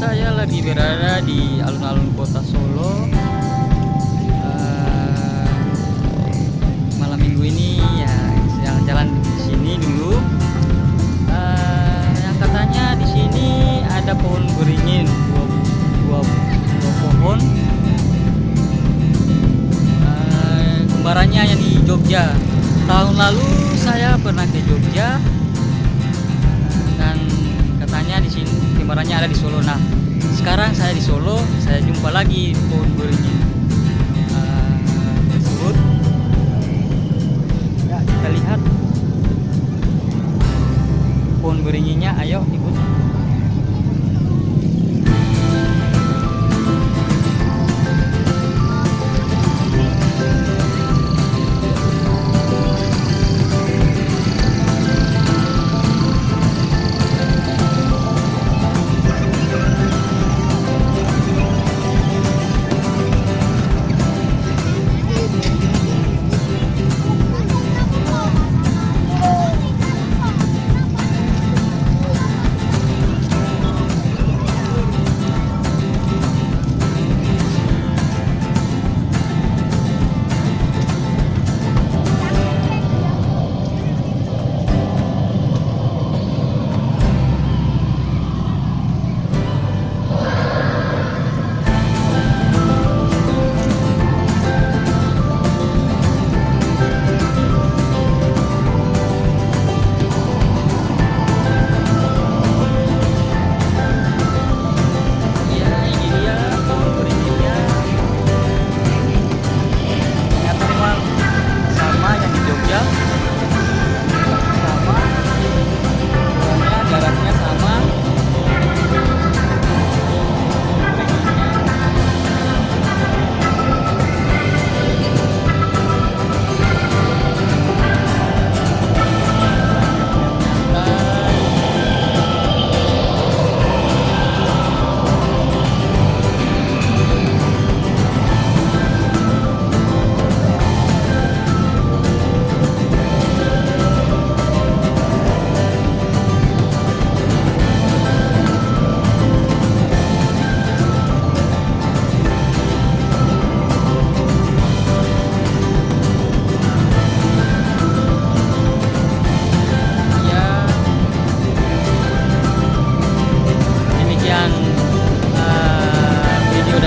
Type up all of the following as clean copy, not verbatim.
saya lagi berada di alun-alun kota Solo. Malam minggu ini ya jalan-jalan di sini dulu. Yang katanya di sini ada pohon beringin, dua pohon. Kembarannya yang di Jogja. Tahun lalu saya pernah ke Jogja dan katanya di sini kembarannya ada di Solo. Nah, sekarang saya di Solo, saya jumpa lagi pohon beringin tersebut. Ya, kita lihat pohon beringinnya. Ayo ikut.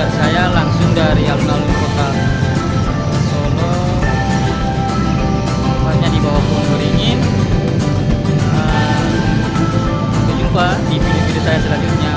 Saya langsung dari alun-alun kota Solo, tepatnya di bawah pohon beringin. Sampai jumpa di video-video saya selanjutnya.